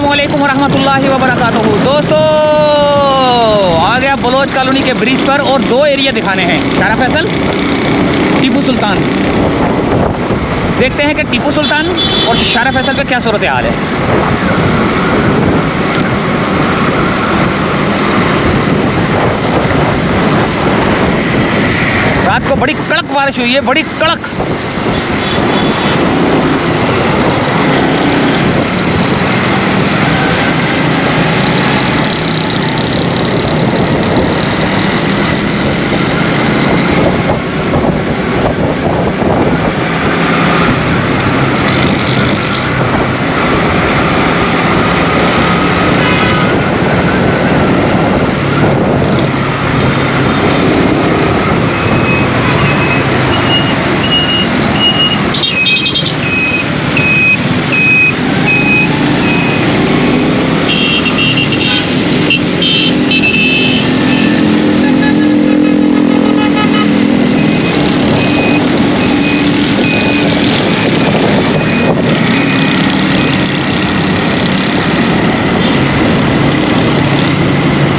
अस्सलामुअलैकुम वरहमतुल्लाहि वबरकातुहू। दोस्तों आ गया बलोच कॉलोनी के ब्रिज पर और दो एरिया दिखाने हैं, शारा फैसल, टीपू सुल्तान। देखते हैं कि टीपू सुल्तान और शारा फैसल पे क्या सूरत हाल है। रात को बड़ी कड़क बारिश हुई है, बड़ी कड़क।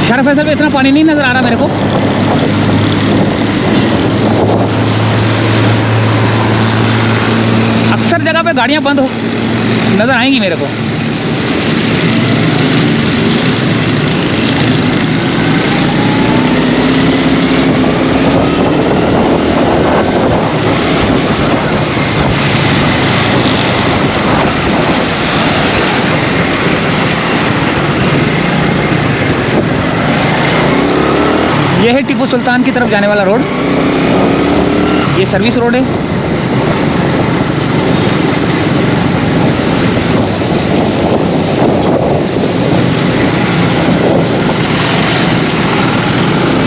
शारा फैसल पे इतना पानी नहीं नज़र आ रहा मेरे को। अक्सर जगह पे गाड़ियां बंद नज़र आएंगी मेरे को। ये है टीपू सुल्तान की तरफ जाने वाला रोड। ये सर्विस रोड है।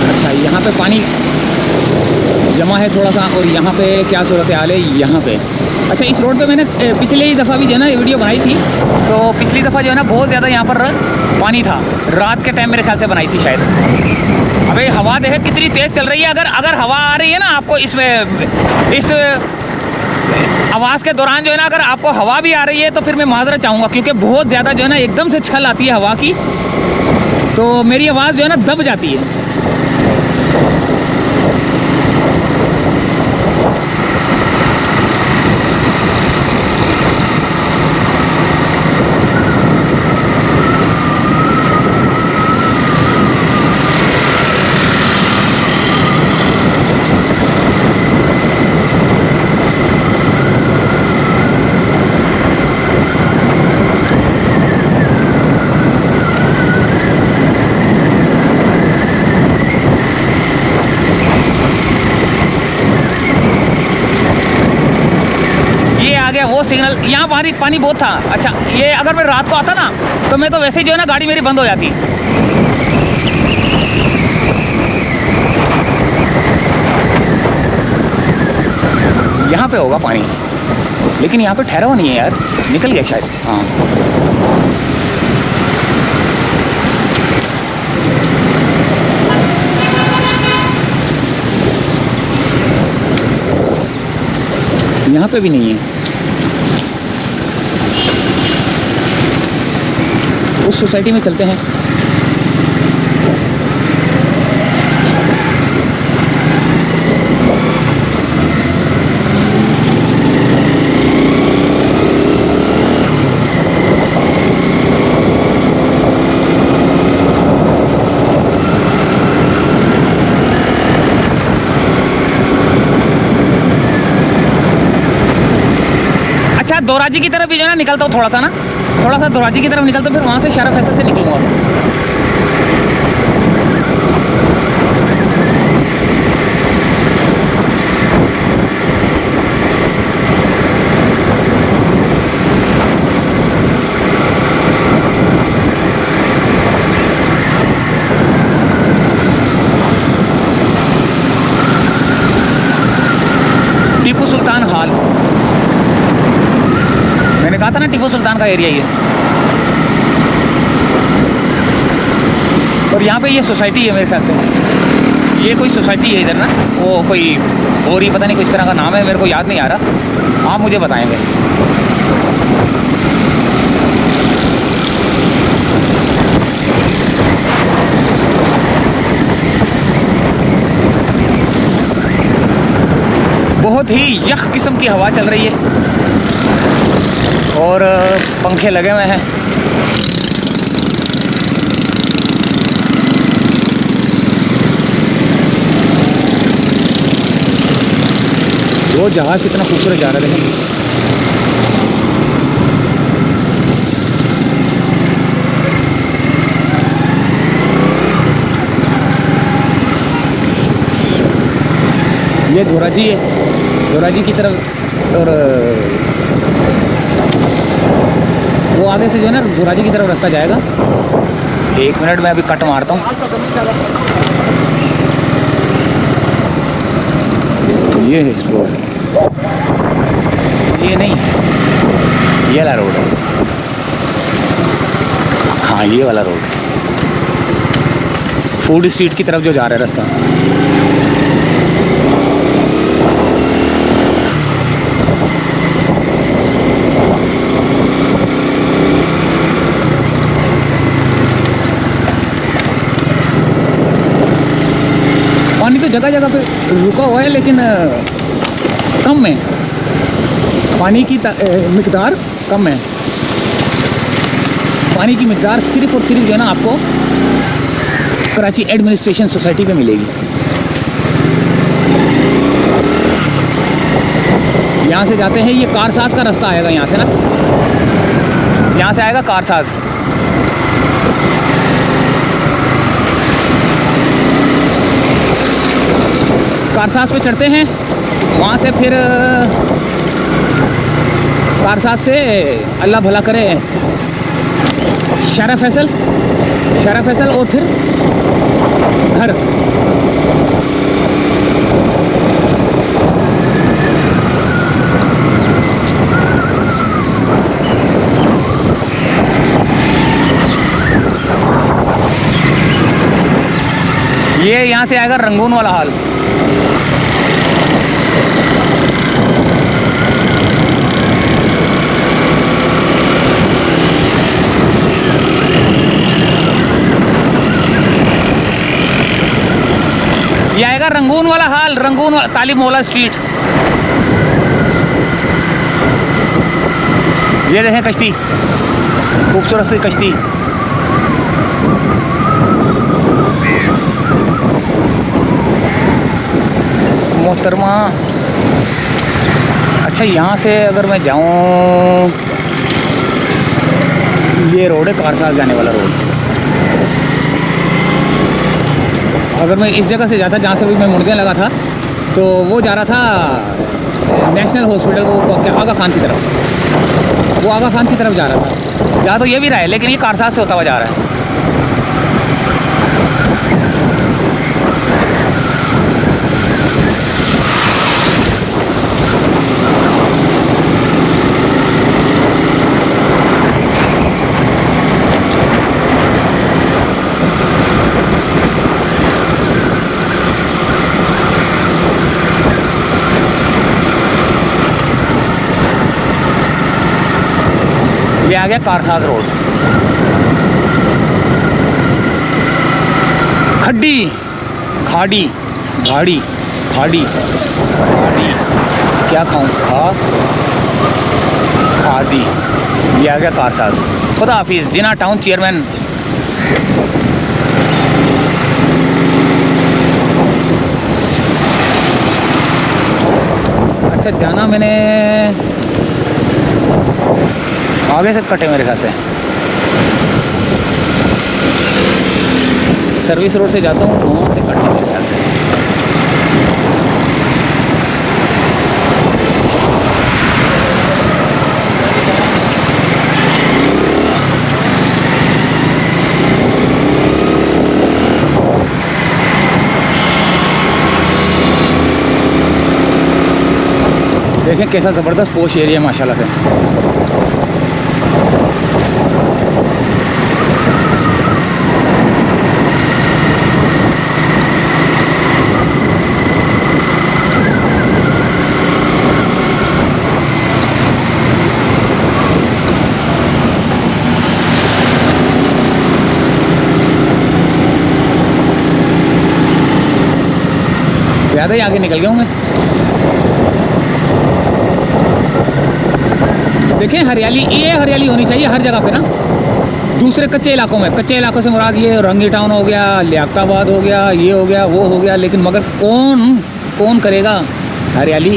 अच्छा, यहाँ पे पानी जमा है थोड़ा सा, और यहाँ पे क्या सूरत हाल है यहाँ पे। अच्छा, इस रोड पे मैंने पिछली दफ़ा भी जो है ना ये वीडियो बनाई थी, तो पिछली दफ़ा जो है ना बहुत ज़्यादा यहाँ पर पानी था। रात के टाइम मेरे ख्याल से बनाई थी शायद। अबे हवा देखे कितनी तेज़ चल रही है। अगर हवा आ रही है ना आपको इसमें, इस आवाज़ के दौरान जो है ना, अगर आपको हवा भी आ रही है तो फिर मैं माजरा चाहूँगा, क्योंकि बहुत ज़्यादा जो है ना एकदम से छल आती है हवा की, तो मेरी आवाज़ जो है ना दब जाती है। वो सिग्नल यहाँ पानी बहुत था। अच्छा, ये अगर मैं रात को आता ना तो मैं तो वैसे ही जो है ना गाड़ी मेरी बंद हो जाती। यहाँ पे होगा पानी, लेकिन यहाँ पे ठहरा हुआ नहीं है यार, निकल गया शायद। हाँ, यहाँ पे भी नहीं है। उस सोसाइटी में चलते हैं। अच्छा, दोराजी की तरफ भी जो है ना निकलता हूँ, थोड़ा सा दोराजी की तरफ निकलता हूँ, फिर वहाँ से शारा फैसल से निकलूँगा। टीपू सुल्तान हॉल, मैंने कहा था ना टीपू सुल्तान का एरिया ये। और यहाँ पे ये सोसाइटी है मेरे ख्याल से, ये कोई सोसाइटी है इधर ना, वो कोई और ही पता नहीं किस तरह का नाम है, मेरे को याद नहीं आ रहा, आप मुझे बताएंगे। बहुत ही यख किस्म की हवा चल रही है और पंखे लगे हुए हैं। वो जहाज़ कितना खूबसूरत जा रहा है देखें। ये धोराजी है, धोराजी की तरफ, और वो आगे से जो है ना धोराजी की तरफ रास्ता जाएगा। 1 मिनट में अभी कट मारता हूँ। ये है रोड, ये नहीं, ये वाला रोड है। हाँ ये वाला रोड, फूड स्ट्रीट की तरफ जो जा रहा है रास्ता। पानी तो जगह जगह पे रुका हुआ है लेकिन कम है, पानी की मिकदार कम है। पानी की मिकदार सिर्फ और सिर्फ जो है ना आपको कराची एडमिनिस्ट्रेशन सोसाइटी पे मिलेगी। यहाँ से जाते हैं, ये कारसाज का रास्ता आएगा यहाँ से ना, यहाँ से आएगा कारसाज। कारसाज पे चढ़ते हैं, वहाँ से फिर कारसाज से अल्लाह भला करे शारा फैसल, शारा फैसल और फिर घर। ये यहाँ से आएगा रंगून वाला हाल। ये आएगा रंगून वाला हाल, रंगून तालिब मौला स्ट्रीट। ये देखें कश्ती, खूबसूरत सी कश्ती। मोहतरमा, अच्छा यहाँ से अगर मैं जाऊँ, ये रोड है कारसाज जाने वाला रोड। अगर मैं इस जगह से जाता जहाँ से भी मैं मुड़ने लगा था, तो वो जा रहा था नेशनल हॉस्पिटल, वो क्या आगा खान की तरफ, वो आगा खान की तरफ जा रहा था। जा तो ये भी रहा है लेकिन ये कारसाज से होता हुआ जा रहा है। ये आ गया कारसाज रोड। खड्डी, खाड़ी, गाड़ी, खाड़ी, खाड़ी, क्या खाऊं, खादी। ये आ गया कारसाज। खुदा हाफिज़। जिना टाउन चेयरमैन। अच्छा जाना मैंने आगे से कटे मेरे ख्याल से, सर्विस रोड से जाता हूँ, वहाँ से कटे मेरे ख्याल से। देखें कैसा ज़बरदस्त पोश एरिया है माशाल्लाह से। ज़्यादा ही आगे निकल गया हूँ मैं। देखें हरियाली, ये हरियाली होनी चाहिए हर जगह पे ना। दूसरे कच्चे इलाकों में, कच्चे इलाकों से मुराद ये रंगी टाउन हो गया, लियाकताबाद हो गया, ये हो गया, वो हो गया, लेकिन मगर कौन करेगा हरियाली।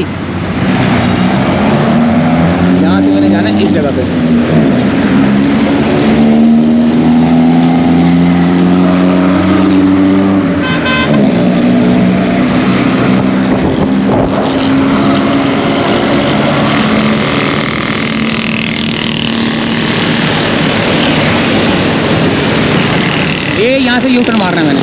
यहाँ से मैंने जाना है इस जगह पे। ये यहाँ से यू टर्न मारना है मैंने।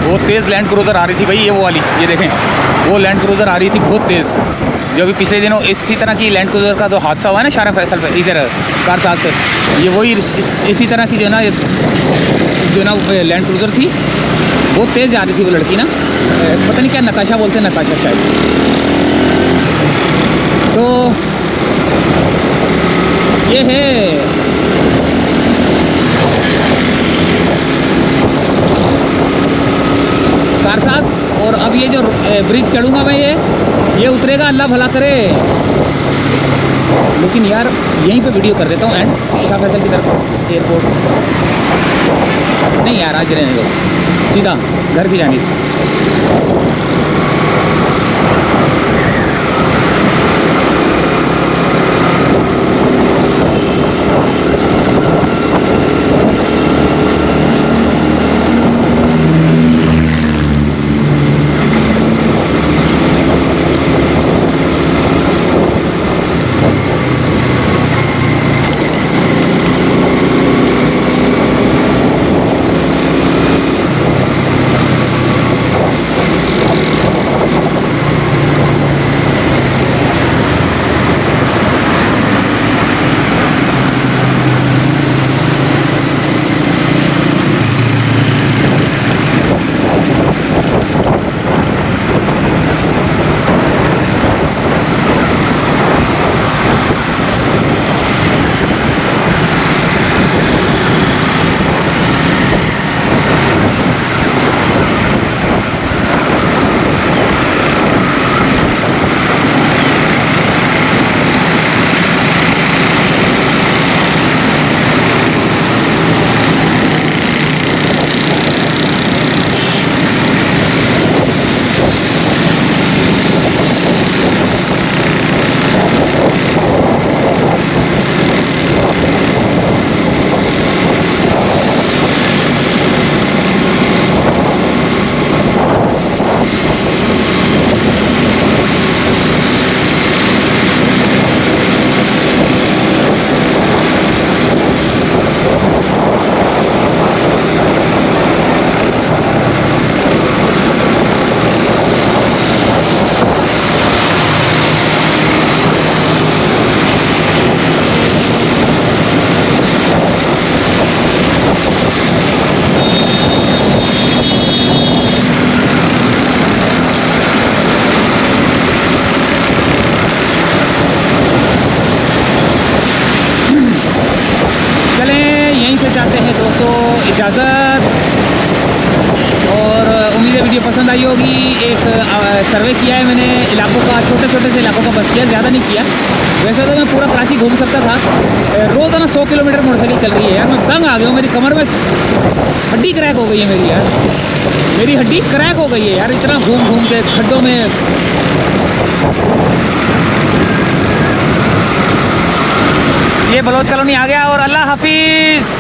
बहुत तेज़ लैंड क्रूज़र आ रही थी भाई, ये वो वाली, ये देखें वो लैंड क्रूज़र आ रही थी बहुत तेज़। जो अभी पिछले दिनों इसी तरह की लैंड क्रूज़र का जो हादसा हुआ है ना शारा फैसल पे, इधर कारसाज पे, ये वही इसी तरह की जो ना लैंड क्रूज़र थी, बहुत तेज़ जा रही थी वो लड़की ना, पता नहीं क्या नताशा बोलते हैं, नताशा शायद। तो ये है कारसाज। और अब ये जो ब्रिज चढ़ूँगा मैं, ये उतरेगा, अल्लाह भला करे। लेकिन यार यहीं पे वीडियो कर देता हूँ एंड शाह फैसल की तरफ एयरपोर्ट नहीं यार, आज रहने दो, सीधा घर की जानिब। इजाज़त। और उम्मीद है वीडियो पसंद आई होगी। एक सर्वे किया है मैंने इलाकों का, छोटे छोटे से इलाकों का बस किया, ज़्यादा नहीं किया। वैसे तो मैं पूरा कराची घूम सकता था। रोज़ाना 100 किलोमीटर मोटरसाइकिल चल रही है यार, मैं तंग आ गया हूँ। मेरी कमर में हड्डी क्रैक हो गई है मेरी यार, मेरी हड्डी क्रैक हो गई है यार, इतना घूम घूम के खड्डों में। ये बलोच कॉलोनी आ गया और अल्लाह हाफिज़।